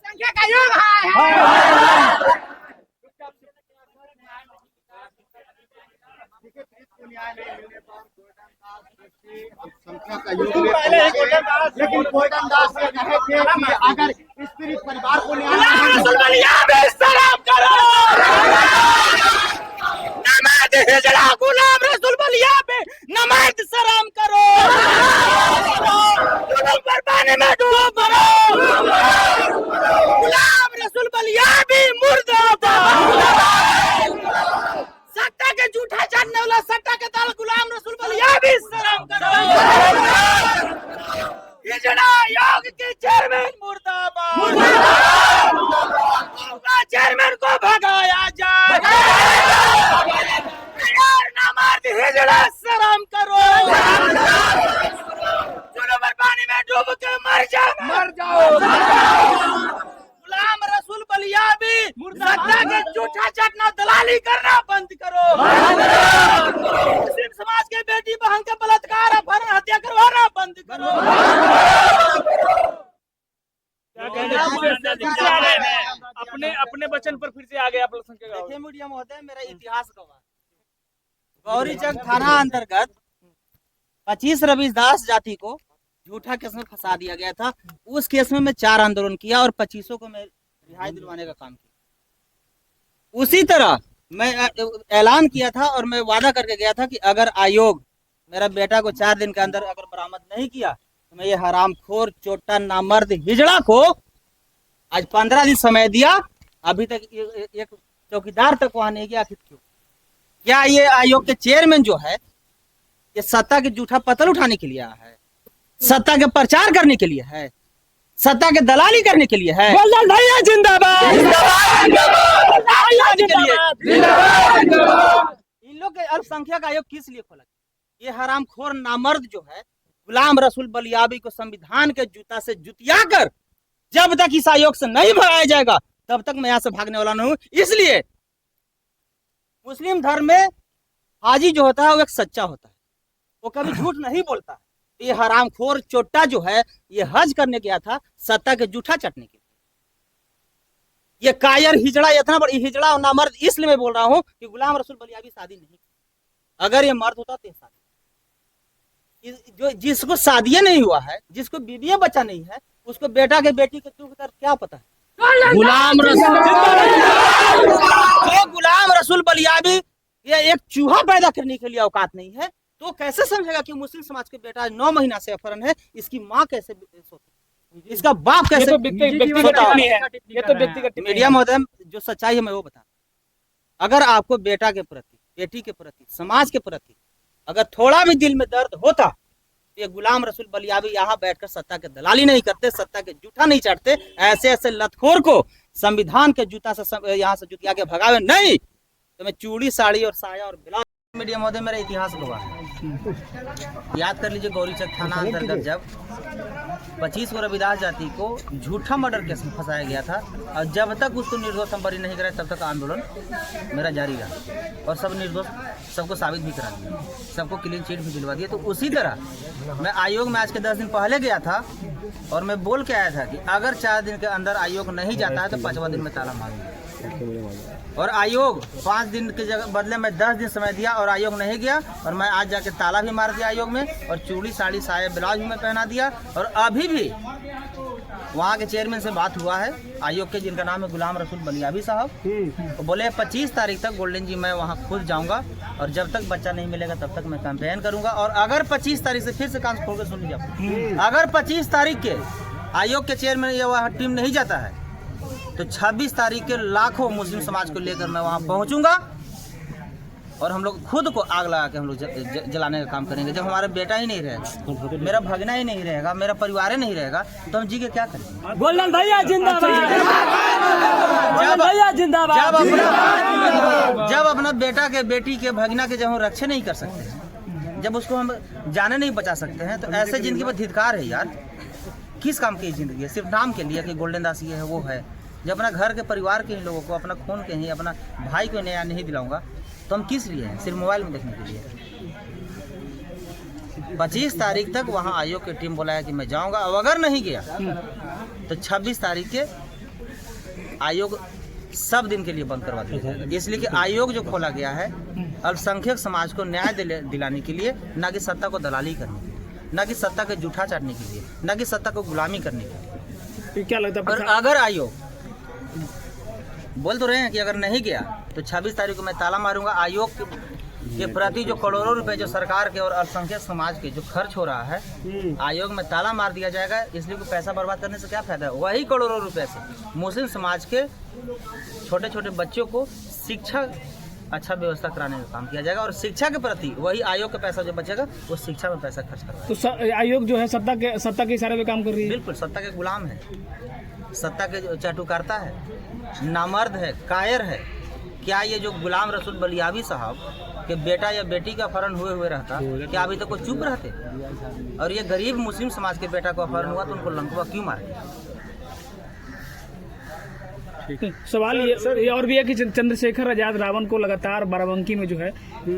संख्या का योग हाय हाय। संख्या का योग लेकिन गोल्डन दास ये कहे थे कि अगर स्पिरिट परिवार को न्याय नमाज हिजड़ा गुलाम रसूल बलिया पे नमाज सलाम करो। जुल्म पर पानी में डूब मरो। गुलाम रसूल बलिया भी मुर्दाबाद। सत्ता के झूठा जानने वाला सत्ता के दल गुलाम रसूल बलिया भी सलाम करो। हिजड़ा योग के चेयरमैन मुर्दाबाद। चेयरमैन को भगाया जाए। नमाज हिजड़ा सलाम करो। जुल्म पर पानी में डूब के मर जाओ। गुलाम रसूल बलिया भी सत्ता के झूठा चटना दलाली करना बंद करो। मुस्लिम समाज के बेटी बहन के बलात्कार अपहरण हत्या करवाना बंद करो। अपने अपने वचन पर फिर से आ गए आप लोग। देखिए मीडिया महोदय, मेरा इतिहास गवाह गौरीचक थाना अंतर्गत 25 रविदास जाति को झूठा केस में फंसा दिया गया था। उस केस में मैं 4 आंदोलन किया और 25 को मैं रिहाई दिलवाने का काम किया। उसी तरह मैं ऐलान किया था और मैं वादा करके गया था कि अगर आयोग मेरा बेटा को 4 दिन के अंदर अगर बरामद नहीं किया तो मैं ये हरामखोर चोटा नामर्द हिजड़ा को आज 15 दिन समय दिया। अभी तक एक चौकीदार तक वहां नहीं गया। आखिर क्यों? क्या ये आयोग के चेयरमैन जो है ये सत्ता के झूठा पतल उठाने के लिए है? सत्ता के प्रचार करने के लिए है? सत्ता के दलाली करने के लिए है? भैया जिंदाबाद। इन लोग के अल्पसंख्यक आयोग किस लिए खोला? ये हरामखोर नामर्द जो है गुलाम रसूल बलियाबी को संविधान के जूता से जुतिया कर जब तक इस आयोग से नहीं भगाया जाएगा तब तक मैं यहाँ से भागने वाला नहीं हूँ। इसलिए मुस्लिम धर्म में हाजी जो होता है वो एक सच्चा होता है, वो कभी झूठ नहीं बोलता है। ये हरामखोर चोट्टा जो है ये हज करने गया था सत्ता के जूठा चटने के लिए। ये कायर हिजड़ा इतना बड़ा हिजड़ा और नामर्द इसलिए मैं बोल रहा हूँ कि गुलाम रसूल बलियाबी शादी नहीं की। अगर ये मर्द होता तो शादी जो जिसको शादी नहीं हुआ है, जिसको बीवियां बच्चा नहीं है, उसको बेटा के बेटी के दुख दर्द क्या पता है? गुलाम रसूल बलियाबी ये एक चूहा पैदा करने के लिए औकात नहीं है तो कैसे समझेगा कि मुस्लिम समाज के बेटा 9 महीना से अपहरण है, इसकी माँ कैसे सोती, इसका बाप कैसे? मीडिया महोदय, जो सच्चाई है मैं वो बता। अगर आपको बेटा के प्रति, बेटी के प्रति, समाज के प्रति अगर थोड़ा भी दिल में दर्द होता तो ये गुलाम रसूल बलियाबी यहाँ बैठकर सत्ता के दलाली नहीं करते, सत्ता के जूठा नहीं चढ़ते। ऐसे ऐसे लतखोर को संविधान के जूता से यहाँ से जुतिया के भगावे नहीं तो मैं चूड़ी साड़ी और साया और ब्लाउज। मीडिया महोदय, मेरा इतिहास गवाह है। याद कर लीजिए, गौरीचक थाना अंतर्गत जब 25 रविदास जाति को झूठा मर्डर केस में फंसाया गया था और जब तक उसको निर्दोष हम बरी नहीं कराए तब तक आंदोलन मेरा जारी रहा और सब निर्दोष सबको साबित भी करा दिया, सबको क्लीन चिट भी दिलवा दिया। तो उसी तरह मैं आयोग में आज के 10 दिन पहले गया था और मैं बोल के आया था कि अगर 4 दिन के अंदर आयोग नहीं जाता है तो 5वां दिन में ताला मारूंगा। और आयोग 5 दिन के जगह बदले में 10 दिन समय दिया और आयोग नहीं गया और मैं आज जाके ताला भी मार दिया आयोग में और चूड़ी साड़ी साया ब्लाउज भी मैं पहना दिया। और अभी भी वहाँ के चेयरमैन से बात हुआ है आयोग के, जिनका नाम है गुलाम रसूल बलियाबी साहब, तो बोले 25 तारीख तक गोल्डन जी मैं वहाँ खुद जाऊँगा और जब तक बच्चा नहीं मिलेगा तब तक मैं कैंपेन करूँगा। और अगर 25 तारीख से फिर से कान खोल कर सुन लीजिए, अगर 25 तारीख के आयोग के चेयरमैन या वहाँ टीम नहीं जाता है तो 26 तारीख के लाखों मुस्लिम समाज को लेकर मैं वहाँ पहुँचूंगा और हम लोग खुद को आग लगा के हम लोग जलाने का काम करेंगे। जब हमारा बेटा ही नहीं रहेगा, मेरा भगना ही नहीं रहेगा, मेरा परिवार ही नहीं रहेगा तो हम जी के क्या करेंगे? गोल्डन भैया जिंदाबाद, भैया जिंदाबाद। जब अपना बेटा के बेटी के भगना के जब हम रक्षा नहीं कर सकते, जब उसको हम जाने नहीं बचा सकते हैं तो ऐसे जिंदगी पर धिक्कार है यार। किस काम की जिंदगी है? सिर्फ नाम के लिए कि गोल्डन दास ये है वो है। जब अपना घर के परिवार के ही लोगों को, अपना खून के ही, अपना भाई को न्याय नहीं दिलाऊंगा तो हम किस लिए हैं? सिर्फ मोबाइल में देखने के लिए। 25 तारीख तक वहाँ आयोग की टीम बुलाया कि मैं जाऊंगा, और अगर नहीं गया तो 26 तारीख के आयोग सब दिन के लिए बंद करवा दिया जाएगा। इसलिए कि आयोग जो खोला गया है अल्पसंख्यक समाज को न्याय दिलाने के लिए, ना कि सत्ता को दलाली करने के लिए, ना कि सत्ता के जूठा चाटने के लिए, ना कि सत्ता को गुलामी करने के लिए। क्या लगता है? और अगर आयोग बोल तो रहे हैं कि अगर नहीं गया तो 26 तारीख को मैं ताला मारूंगा। आयोग के प्रति जो करोड़ों रुपए जो सरकार के और अल्पसंख्यक समाज के जो खर्च हो रहा है, आयोग में ताला मार दिया जाएगा। इसलिए कोई पैसा बर्बाद करने से क्या फायदा है? वही करोड़ों रुपए से मुस्लिम समाज के छोटे छोटे बच्चों को शिक्षा अच्छा व्यवस्था कराने का काम किया जाएगा, और शिक्षा के प्रति वही आयोग का पैसा जो बचेगा वो शिक्षा में पैसा खर्च करवाएगा। तो आयोग जो है सत्ता के इशारे पे काम कर रही है। बिल्कुल सत्ता के गुलाम है, सत्ता के चाटुकारता है, नामर्द है, कायर है। क्या ये जो गुलाम रसूल बलियावी साहब के बेटा या बेटी का अपहरण हुए रहता, क्या अभी तक वो चुप रहते? और ये गरीब मुस्लिम समाज के बेटा को अपहरण हुआ तो उनको लंकुआ क्यों मारे? सवाल ये और भी है कि चंद्रशेखर आजाद रावण को लगातार बाराबंकी में जो है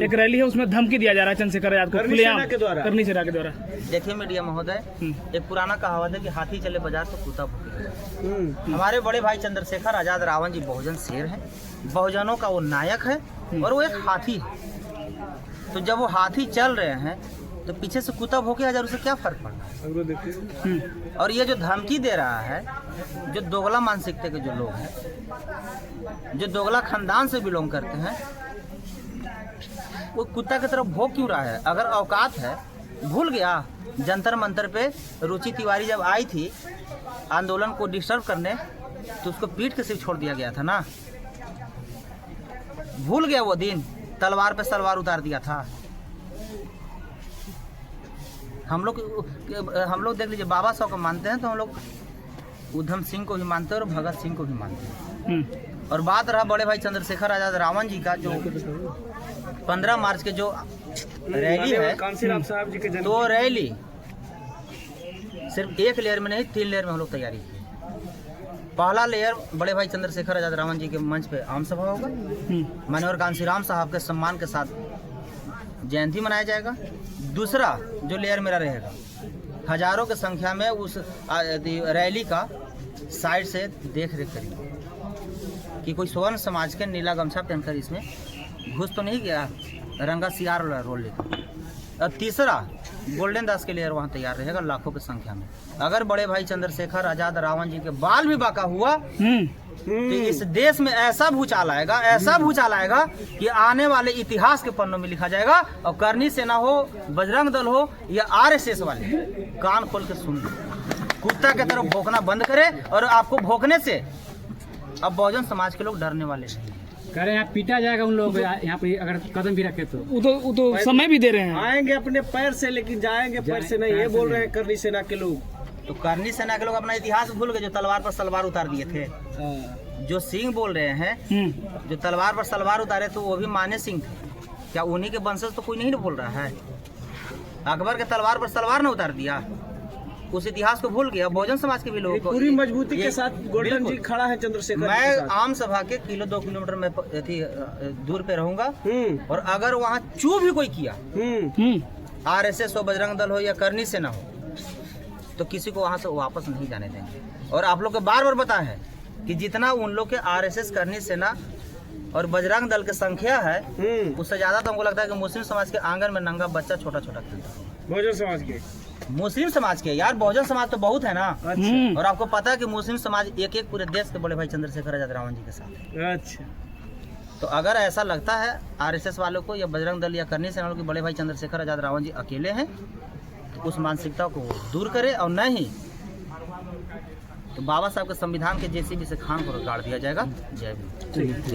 एक रैली है, उसमें धमकी दिया जा रहा है चंद्रशेखर आजाद को खुलेआम करनी सेना के द्वारा। देखिए मीडिया महोदय, एक पुराना कहावत है कि हाथी चले बाजार तो कुत्ता भूखे। हमारे बड़े भाई चंद्रशेखर आजाद रावण जी बहुजन शेर हैं, बहुजनों का वो नायक है, और वो एक हाथी है। तो जब वो हाथी चल रहे हैं तो पीछे से कुत्ता भूखे हजार, उससे क्या फर्क पड़ रहा है? और ये जो धमकी दे रहा है, जो दोगला मानसिकता के जो लोग हैं, जो दोगला खानदान से बिलोंग करते हैं, वो कुत्ता की तरफ भौंक क्यों रहा है? अगर औकात है, भूल गया जंतर मंतर पे रुचि तिवारी जब आई थी आंदोलन को डिस्टर्ब करने, तो उसको पीट के सिर्फ छोड़ दिया गया था ना। भूल गया वो दिन, तलवार पे सलवार उतार दिया था। हम लोग देख लीजिए, बाबा साहब को मानते हैं तो हम लोग उधम सिंह को भी मानते हैं और भगत सिंह को भी मानते हैं। और बात रहा बड़े भाई चंद्रशेखर आजाद रावण जी का, जो 15 मार्च के जो रैली है, तो रैली सिर्फ एक लेयर में नहीं, 3 लेयर में हम लोग तैयारी की। पहला लेयर बड़े भाई चंद्रशेखर आजाद रावण जी के मंच पे आम सभा होगा, माननीय कांशीराम साहब के सम्मान के साथ जयंती मनाया जाएगा। दूसरा जो लेयर मेरा रहेगा, हजारों की संख्या में उस रैली का साइड से देख रेख करेंगे कि कोई स्वर्ण समाज के नीला गमछा पहनकर इसमें घुस तो नहीं गया, रंगा सियार रोल लेकर। और तीसरा गोल्डन दास के लेयर वहाँ तैयार रहेगा लाखों की संख्या में। अगर बड़े भाई चंद्रशेखर आजाद रावण जी के बाल भी बाका हुआ तो इस देश में ऐसा भूचाल आएगा कि आने वाले इतिहास के पन्नों में लिखा जाएगा। और करनी सेना हो, बजरंग दल हो या आरएसएस वाले, कान खोल के सुन लो, कुत्ता की तरफ भौंकना बंद करे। और आपको भौंकने से अब बहुजन समाज के लोग डरने वाले नहीं। कह रहे हैं पीटा जाएगा उन लोग यहाँ पे अगर कदम भी रखे तो। वो तो समय भी दे रहे हैं, आएंगे अपने पैर से, लेकिन जाएंगे पैर से नहीं। ये बोल रहे हैं करनी सेना के लोग। तो करनी सेना के लोग अपना इतिहास भूल गए, जो तलवार पर सलवार उतार दिए थे। जो सिंह बोल रहे हैं, जो तलवार पर सलवार उतारे तो वो भी माने सिंह थे। क्या उन्हीं के वंशज तो कोई नहीं बोल रहा है? अकबर के तलवार पर सलवार ने उतार दिया, उस इतिहास को भूल गया। बहुजन समाज के भी लोगों को पूरी मजबूती के साथ गोल्डन जी खड़ा है चंद्रशेखर। मैं आम सभा के 2 किलोमीटर में दूर पे रहूंगा, और अगर वहाँ चू भी कोई किया, आरएसएस हो, बजरंग दल हो या करनी सेना हो, तो किसी को वहाँ से वापस नहीं जाने देंगे। और आप लोग को बार बार पता है कि जितना उन लोग के आरएसएस, करनी सेना और बजरंग दल की संख्या है, उससे ज्यादा तो हमको लगता है कि मुस्लिम समाज के आंगन में नंगा बच्चा छोटा छोटा खेलता है। बहुजन समाज के, मुस्लिम समाज के यार, बहुजन समाज तो बहुत है ना। अच्छा। और आपको पता है कि मुस्लिम समाज एक एक पूरे देश के बड़े भाई चंद्रशेखर आजाद रावण जी के साथ। अच्छा, तो अगर ऐसा लगता है आरएसएस वालों को या बजरंग दल या करनी सेना वालों के बड़े भाई चंद्रशेखर आजाद रावण जी अकेले हैं, तो उस मानसिकता को दूर करे। और नहीं तो बाबा साहब के संविधान के जेसीबी से खान को गाड़ दिया जाएगा। जय भीम।